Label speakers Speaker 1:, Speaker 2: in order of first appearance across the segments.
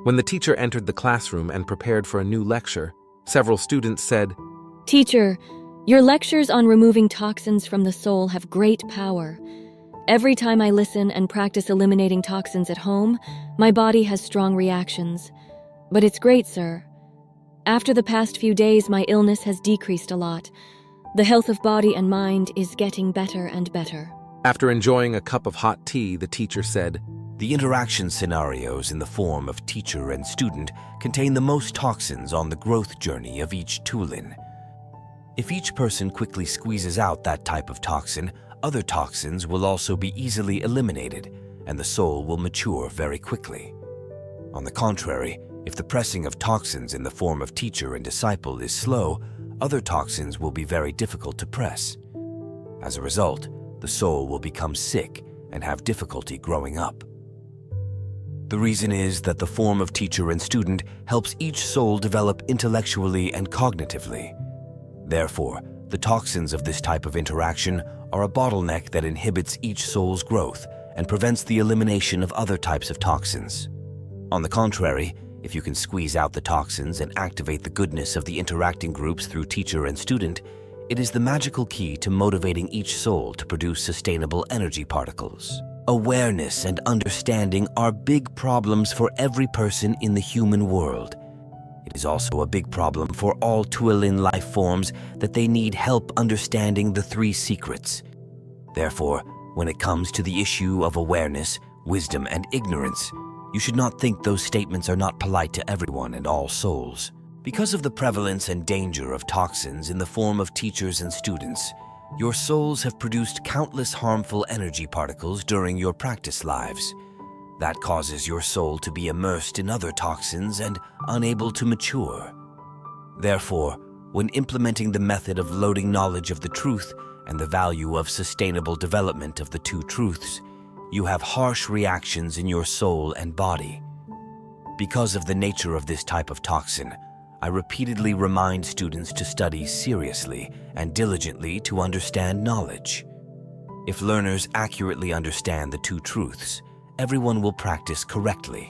Speaker 1: When the teacher entered the classroom and prepared for a new lecture, several students said,
Speaker 2: "Teacher, your lectures on removing toxins from the soul have great power. Every time I listen and practice eliminating toxins at home, my body has strong reactions. But it's great, sir. After the past few days, my illness has decreased a lot. The health of body and mind is getting better and better."
Speaker 1: After enjoying a cup of hot tea, the teacher said,
Speaker 3: The interaction scenarios in the form of teacher and student contain the most toxins on the growth journey of each toolin. If each person quickly squeezes out that type of toxin, other toxins will also be easily eliminated, and the soul will mature very quickly. On the contrary, if the pressing of toxins in the form of teacher and disciple is slow, other toxins will be very difficult to press. As a result, the soul will become sick and have difficulty growing up. The reason is that the form of teacher and student helps each soul develop intellectually and cognitively. Therefore, the toxins of this type of interaction are a bottleneck that inhibits each soul's growth and prevents the elimination of other types of toxins. On the contrary, if you can squeeze out the toxins and activate the goodness of the interacting groups through teacher and student, it is the magical key to motivating each soul to produce sustainable energy particles. Awareness and understanding are big problems for every person in the human world. It is also a big problem for all Tuolin life forms that they need help understanding the three secrets. Therefore, when it comes to the issue of awareness, wisdom, and ignorance, you should not think those statements are not polite to everyone and all souls. Because of the prevalence and danger of toxins in the form of teachers and students, your souls have produced countless harmful energy particles during your practice lives. That causes your soul to be immersed in other toxins and unable to mature. Therefore, when implementing the method of loading knowledge of the truth and the value of sustainable development of the two truths, you have harsh reactions in your soul and body. Because of the nature of this type of toxin, I repeatedly remind students to study seriously and diligently to understand knowledge. If learners accurately understand the two truths, everyone will practice correctly.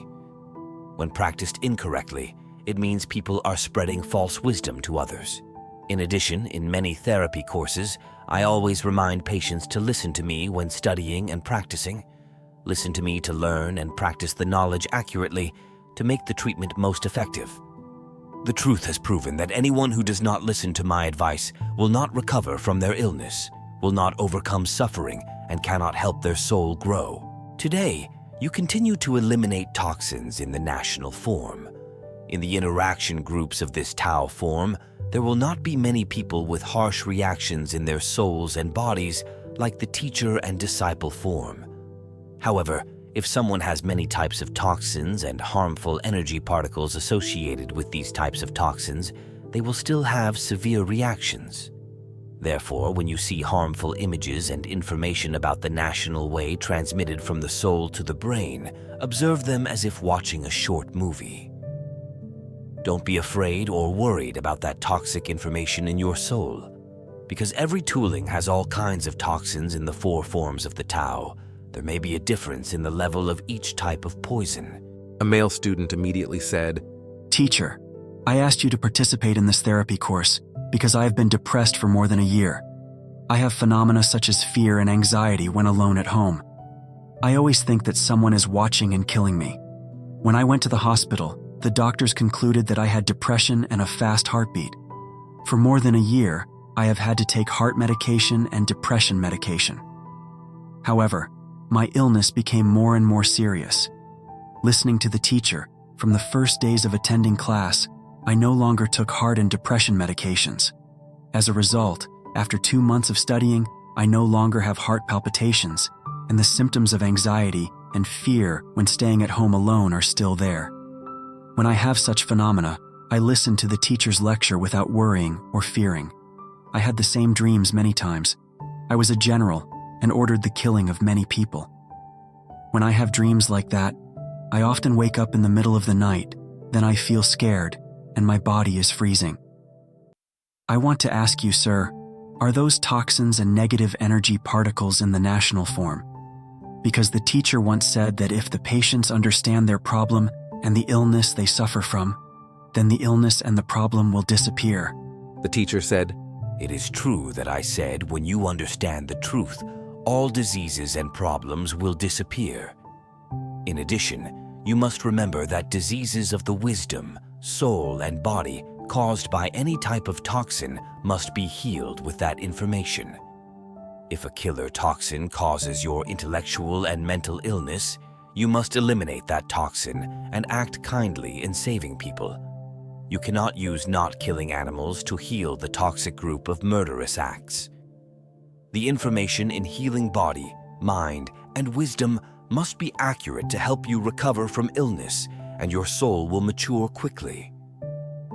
Speaker 3: When practiced incorrectly, it means people are spreading false wisdom to others. In addition, in many therapy courses, I always remind patients to listen to me when studying and practicing. Listen to me to learn and practice the knowledge accurately to make the treatment most effective. The truth has proven that anyone who does not listen to my advice will not recover from their illness, will not overcome suffering, and cannot help their soul grow. Today, you continue to eliminate toxins in the national form. In the interaction groups of this Tao form, there will not be many people with harsh reactions in their souls and bodies like the teacher and disciple form. However, if someone has many types of toxins and harmful energy particles associated with these types of toxins, they will still have severe reactions. Therefore, when you see harmful images and information about the national way transmitted from the soul to the brain, observe them as if watching a short movie. Don't be afraid or worried about that toxic information in your soul. Because every tooling has all kinds of toxins in the four forms of the Tao, there may be a difference in the level of each type of poison.
Speaker 1: A male student immediately said,
Speaker 4: "Teacher, I asked you to participate in this therapy course because I have been depressed for more than a year. I have phenomena such as fear and anxiety when alone at home. I always think that someone is watching and killing me. When I went to the hospital, the doctors concluded that I had depression and a fast heartbeat. For more than a year, I have had to take heart medication and depression medication. However, my illness became more and more serious. Listening to the teacher, from the first days of attending class, I no longer took heart and depression medications. As a result, after 2 months of studying, I no longer have heart palpitations, and the symptoms of anxiety and fear when staying at home alone are still there. When I have such phenomena, I listen to the teacher's lecture without worrying or fearing. I had the same dreams many times. I was a general and ordered the killing of many people. When I have dreams like that, I often wake up in the middle of the night, then I feel scared, and my body is freezing. I want to ask you, sir, are those toxins and negative energy particles in the national form? Because the teacher once said that if the patients understand their problem and the illness they suffer from, then the illness and the problem will disappear.
Speaker 1: The teacher said,
Speaker 3: It is true that I said when you understand the truth, all diseases and problems will disappear. In addition, you must remember that diseases of the wisdom, soul, and body caused by any type of toxin must be healed with that information. If a killer toxin causes your intellectual and mental illness, you must eliminate that toxin and act kindly in saving people. You cannot use not killing animals to heal the toxic group of murderous acts. The information in healing body, mind, and wisdom must be accurate to help you recover from illness, and your soul will mature quickly.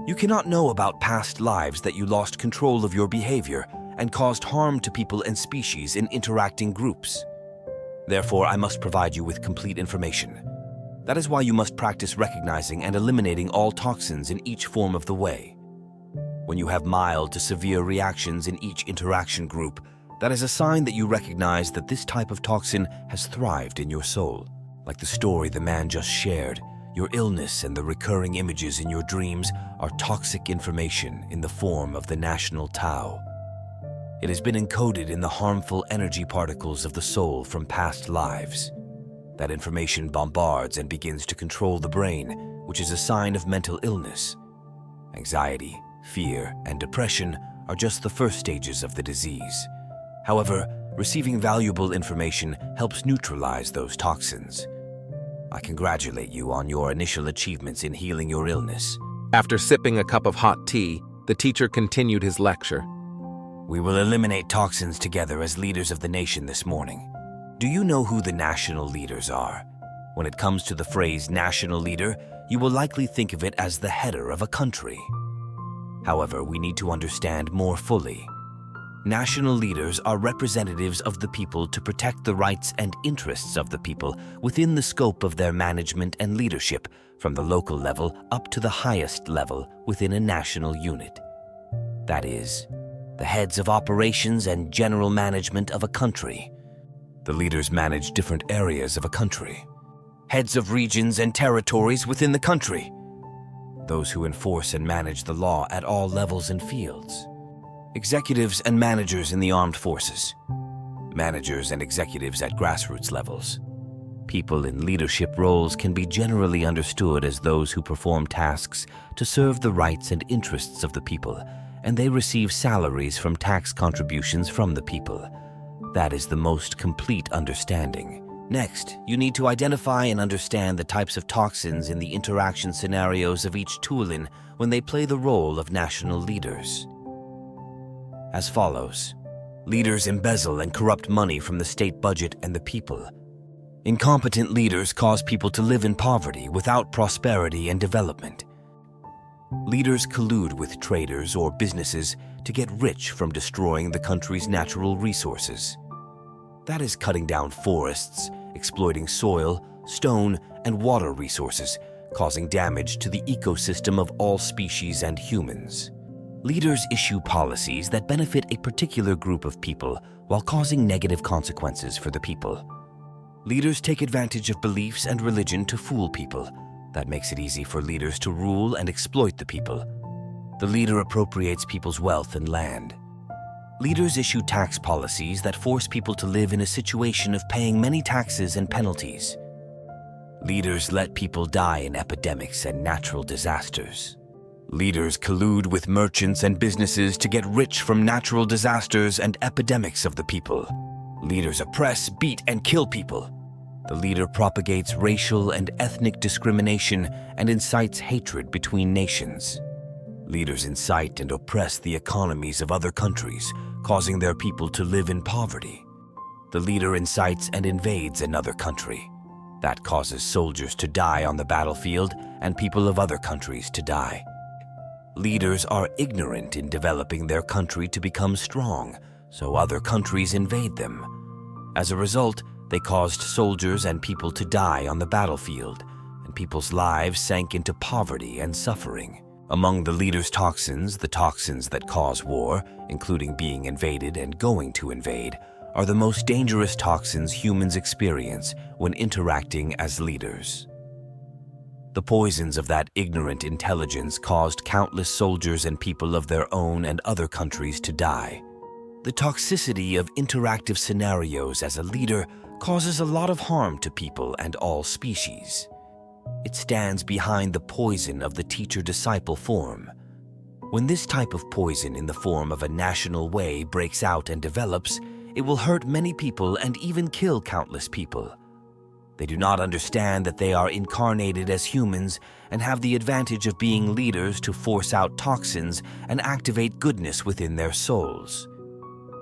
Speaker 3: You cannot know about past lives that you lost control of your behavior and caused harm to people and species in interacting groups. Therefore, I must provide you with complete information. That is why you must practice recognizing and eliminating all toxins in each form of the way. When you have mild to severe reactions in each interaction group, that is a sign that you recognize that this type of toxin has thrived in your soul. Like the story the man just shared, your illness and the recurring images in your dreams are toxic information in the form of the national Tao. It has been encoded in the harmful energy particles of the soul from past lives. That information bombards and begins to control the brain, which is a sign of mental illness. Anxiety, fear, and depression are just the first stages of the disease. However, receiving valuable information helps neutralize those toxins. I congratulate you on your initial achievements in healing your illness.
Speaker 1: After sipping a cup of hot tea, the teacher continued his lecture.
Speaker 3: We will eliminate toxins together as leaders of the nation this morning. Do you know who the national leaders are? When it comes to the phrase national leader, you will likely think of it as the header of a country. However, we need to understand more fully. National leaders are representatives of the people to protect the rights and interests of the people within the scope of their management and leadership from the local level up to the highest level within a national unit. That is, the heads of operations and general management of a country. The leaders manage different areas of a country. Heads of regions and territories within the country. Those who enforce and manage the law at all levels and fields. Executives and managers in the armed forces. Managers and executives at grassroots levels. People in leadership roles can be generally understood as those who perform tasks to serve the rights and interests of the people, and they receive salaries from tax contributions from the people. That is the most complete understanding. Next, you need to identify and understand the types of toxins in the interaction scenarios of each Tulin when they play the role of national leaders. As follows. Leaders embezzle and corrupt money from the state budget and the people. Incompetent leaders cause people to live in poverty without prosperity and development. Leaders collude with traders or businesses to get rich from destroying the country's natural resources. That is cutting down forests, exploiting soil, stone, and water resources, causing damage to the ecosystem of all species and humans. Leaders issue policies that benefit a particular group of people while causing negative consequences for the people. Leaders take advantage of beliefs and religion to fool people. That makes it easy for leaders to rule and exploit the people. The leader appropriates people's wealth and land. Leaders issue tax policies that force people to live in a situation of paying many taxes and penalties. Leaders let people die in epidemics and natural disasters. Leaders collude with merchants and businesses to get rich from natural disasters and epidemics of the people. Leaders oppress, beat, and kill people. The leader propagates racial and ethnic discrimination and incites hatred between nations. Leaders incite and oppress the economies of other countries, causing their people to live in poverty. The leader incites and invades another country. That causes soldiers to die on the battlefield and people of other countries to die. Leaders are ignorant in developing their country to become strong, so other countries invade them. As a result, they caused soldiers and people to die on the battlefield, and people's lives sank into poverty and suffering. Among the leaders' toxins, the toxins that cause war, including being invaded and going to invade, are the most dangerous toxins humans experience when interacting as leaders. The poisons of that ignorant intelligence caused countless soldiers and people of their own and other countries to die. The toxicity of interactive scenarios as a leader causes a lot of harm to people and all species. It stands behind the poison of the teacher-disciple form. When this type of poison in the form of a national way breaks out and develops, it will hurt many people and even kill countless people. They do not understand that they are incarnated as humans and have the advantage of being leaders to force out toxins and activate goodness within their souls.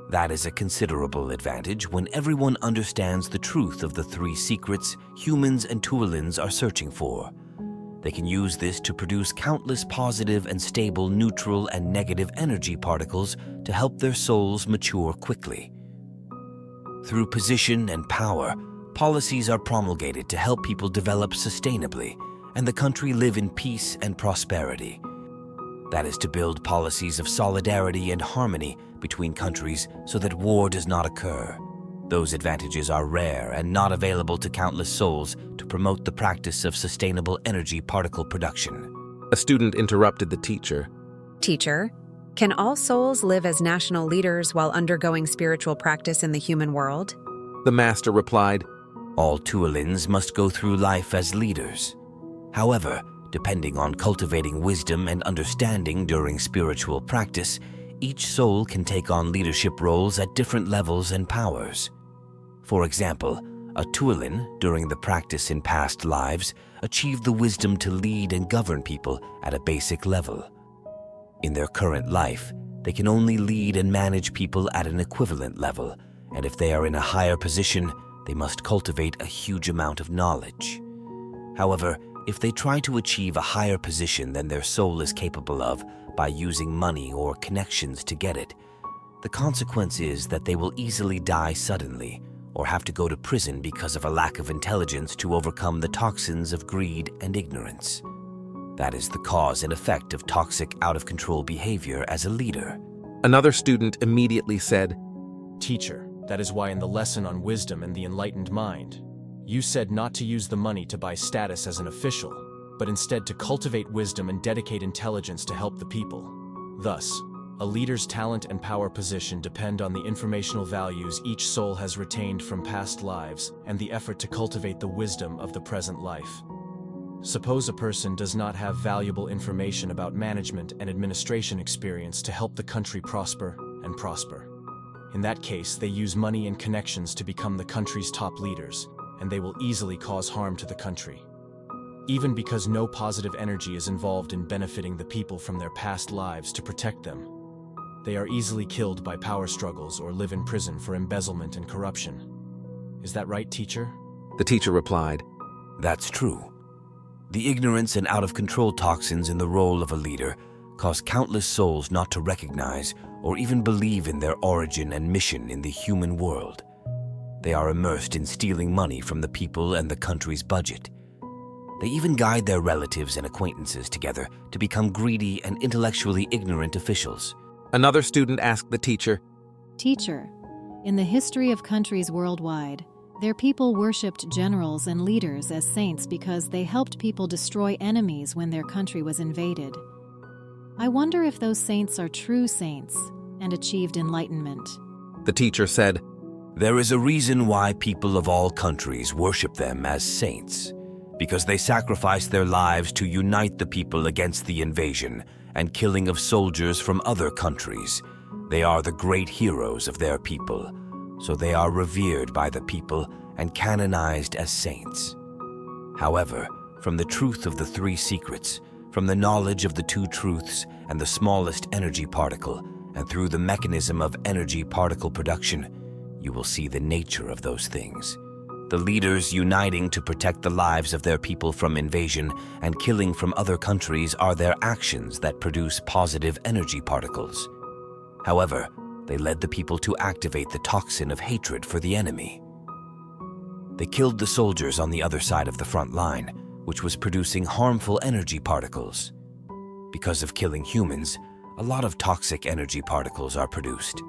Speaker 3: That is a considerable advantage when everyone understands the truth of the three secrets humans and Tuolins are searching for. They can use this to produce countless positive and stable neutral and negative energy particles to help their souls mature quickly. Through position and power, policies are promulgated to help people develop sustainably and the country live in peace and prosperity. That is to build policies of solidarity and harmony between countries so that war does not occur. Those advantages are rare and not available to countless souls to promote the practice of sustainable energy particle production.
Speaker 1: A student interrupted the teacher.
Speaker 5: Teacher, can all souls live as national leaders while undergoing spiritual practice in the human world?
Speaker 1: The master replied,
Speaker 3: All Tuolins must go through life as leaders. However, depending on cultivating wisdom and understanding during spiritual practice, each soul can take on leadership roles at different levels and powers. For example, a Tuolin, during the practice in past lives, achieved the wisdom to lead and govern people at a basic level. In their current life, they can only lead and manage people at an equivalent level, and if they are in a higher position, they must cultivate a huge amount of knowledge. However, if they try to achieve a higher position than their soul is capable of by using money or connections to get it, the consequence is that they will easily die suddenly or have to go to prison because of a lack of intelligence to overcome the toxins of greed and ignorance. That is the cause and effect of toxic, out-of-control behavior as a leader.
Speaker 1: Another student immediately said,
Speaker 6: Teacher, that is why in the lesson on wisdom and the enlightened mind, you said not to use the money to buy status as an official, but instead to cultivate wisdom and dedicate intelligence to help the people. Thus, a leader's talent and power position depend on the informational values each soul has retained from past lives and the effort to cultivate the wisdom of the present life. Suppose a person does not have valuable information about management and administration experience to help the country prosper and prosper. In that case, they use money and connections to become the country's top leaders, and they will easily cause harm to the country. Even because no positive energy is involved in benefiting the people from their past lives to protect them, they are easily killed by power struggles or live in prison for embezzlement and corruption. Is that right, teacher?
Speaker 1: The teacher replied,
Speaker 3: That's true. The ignorance and out-of-control toxins in the role of a leader cause countless souls not to recognize or even believe in their origin and mission in the human world. They are immersed in stealing money from the people and the country's budget. They even guide their relatives and acquaintances together to become greedy and intellectually ignorant officials.
Speaker 1: Another student asked the teacher,
Speaker 7: Teacher, in the history of countries worldwide, their people worshipped generals and leaders as saints because they helped people destroy enemies when their country was invaded. I wonder if those saints are true saints and achieved enlightenment.
Speaker 1: The teacher said,
Speaker 3: There is a reason why people of all countries worship them as saints, because they sacrificed their lives to unite the people against the invasion and killing of soldiers from other countries. They are the great heroes of their people, so they are revered by the people and canonized as saints. However, from the truth of the three secrets, from the knowledge of the two truths and the smallest energy particle, and through the mechanism of energy particle production, you will see the nature of those things. The leaders uniting to protect the lives of their people from invasion and killing from other countries are their actions that produce positive energy particles. However, they led the people to activate the toxin of hatred for the enemy. They killed the soldiers on the other side of the front line, which was producing harmful energy particles. Because of killing humans, a lot of toxic energy particles are produced.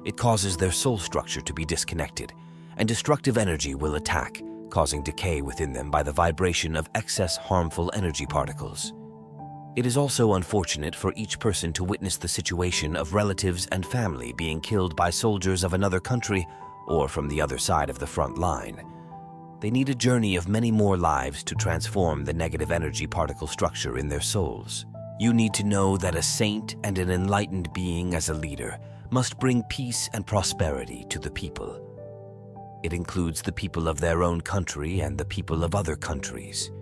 Speaker 3: It causes their soul structure to be disconnected, and destructive energy will attack, causing decay within them by the vibration of excess harmful energy particles. It is also unfortunate for each person to witness the situation of relatives and family being killed by soldiers of another country or from the other side of the front line. They need a journey of many more lives to transform the negative energy particle structure in their souls. You need to know that a saint and an enlightened being as a leader must bring peace and prosperity to the people. It includes the people of their own country and the people of other countries.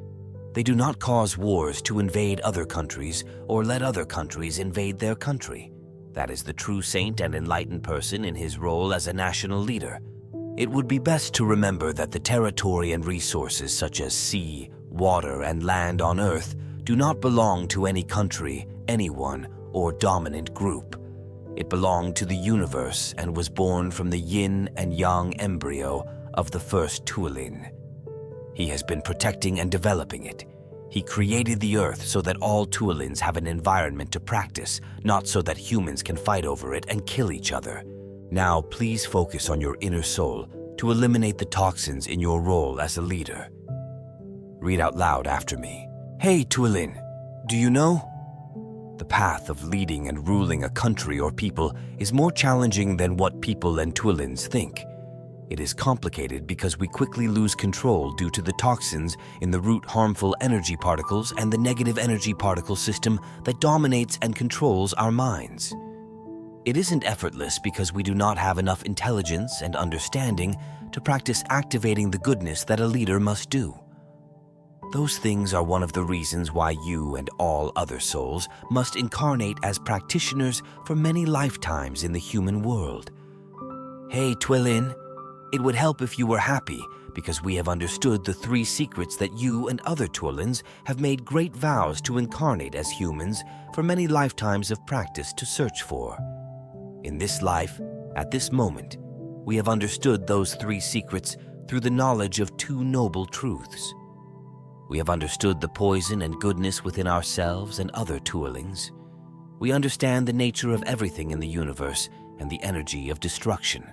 Speaker 3: They do not cause wars to invade other countries or let other countries invade their country. That is the true saint and enlightened person in his role as a national leader. It would be best to remember that the territory and resources such as sea, water, and land on Earth do not belong to any country, anyone, or dominant group. It belonged to the universe and was born from the yin and yang embryo of the first Tuolin. He has been protecting and developing it. He created the Earth so that all Tuolins have an environment to practice, not so that humans can fight over it and kill each other. Now, please focus on your inner soul to eliminate the toxins in your role as a leader. Read out loud after me. Hey, Tuolin, do you know? The path of leading and ruling a country or people is more challenging than what people and Tuolins think. It is complicated because we quickly lose control due to the toxins in the root harmful energy particles and the negative energy particle system that dominates and controls our minds. It isn't effortless because we do not have enough intelligence and understanding to practice activating the goodness that a leader must do. Those things are one of the reasons why you and all other souls must incarnate as practitioners for many lifetimes in the human world. Hey, Tuolin, it would help if you were happy because we have understood the 3 secrets that you and other Tuolins have made great vows to incarnate as humans for many lifetimes of practice to search for. In this life, at this moment, we have understood those 3 secrets through the knowledge of 2 noble truths. We have understood the poison and goodness within ourselves and other Tuolings. We understand the nature of everything in the universe and the energy of destruction.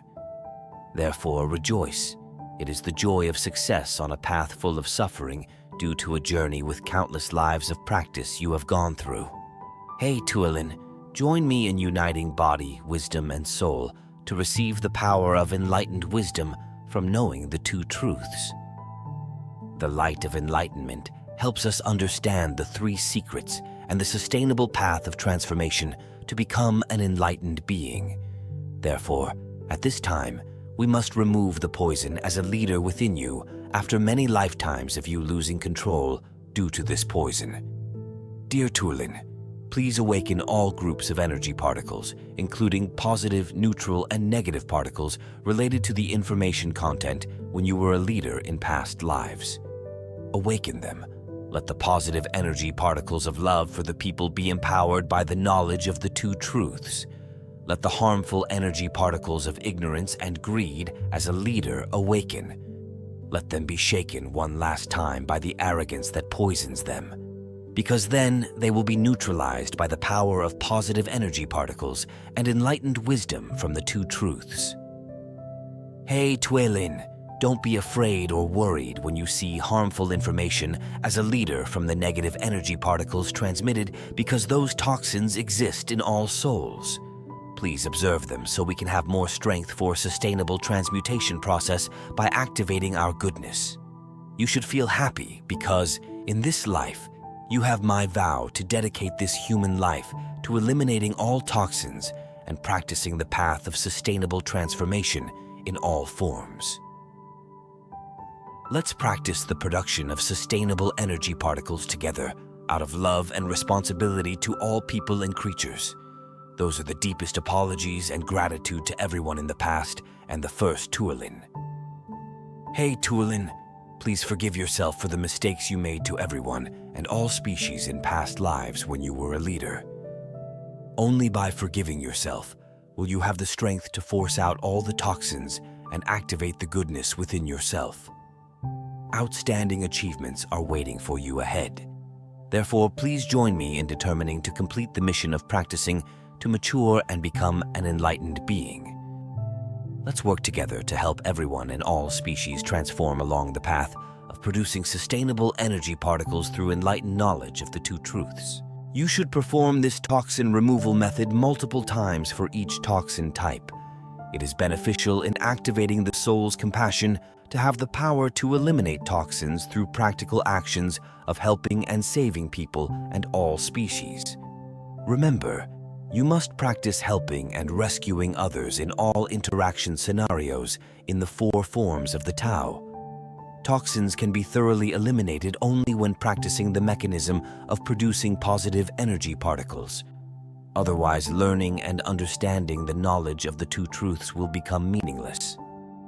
Speaker 3: Therefore, rejoice. It is the joy of success on a path full of suffering due to a journey with countless lives of practice you have gone through. Hey, Tuolin, join me in uniting body, wisdom, and soul to receive the power of enlightened wisdom from knowing the 2 truths. The light of enlightenment helps us understand the 3 secrets and the sustainable path of transformation to become an enlightened being. Therefore, at this time, we must remove the poison as a leader within you after many lifetimes of you losing control due to this poison. Dear Tuolin, please awaken all groups of energy particles, including positive, neutral, and negative particles related to the information content when you were a leader in past lives. Awaken them. Let the positive energy particles of love for the people be empowered by the knowledge of the 2 truths. Let the harmful energy particles of ignorance and greed as a leader awaken. Let them be shaken one last time by the arrogance that poisons them. Because then they will be neutralized by the power of positive energy particles and enlightened wisdom from the 2 truths. Hey, Tuolin, don't be afraid or worried when you see harmful information as a leader from the negative energy particles transmitted because those toxins exist in all souls. Please observe them so we can have more strength for a sustainable transmutation process by activating our goodness. You should feel happy because, in this life, you have my vow to dedicate this human life to eliminating all toxins and practicing the path of sustainable transformation in all forms. Let's practice the production of sustainable energy particles together out of love and responsibility to all people and creatures. Those are the deepest apologies and gratitude to everyone in the past and the first Tuolin. Hey, Tuolin, please forgive yourself for the mistakes you made to everyone and all species in past lives when you were a leader. Only by forgiving yourself will you have the strength to force out all the toxins and activate the goodness within yourself. Outstanding achievements are waiting for you ahead. Therefore, please join me in determining to complete the mission of practicing to mature and become an enlightened being. Let's work together to help everyone and all species transform along the path of producing sustainable energy particles through enlightened knowledge of the two truths. You should perform this toxin removal method multiple times for each toxin type. It is beneficial in activating the soul's compassion to have the power to eliminate toxins through practical actions of helping and saving people and all species. Remember, you must practice helping and rescuing others in all interaction scenarios in the 4 forms of the Tao. Toxins can be thoroughly eliminated only when practicing the mechanism of producing positive energy particles. Otherwise, learning and understanding the knowledge of the two truths will become meaningless.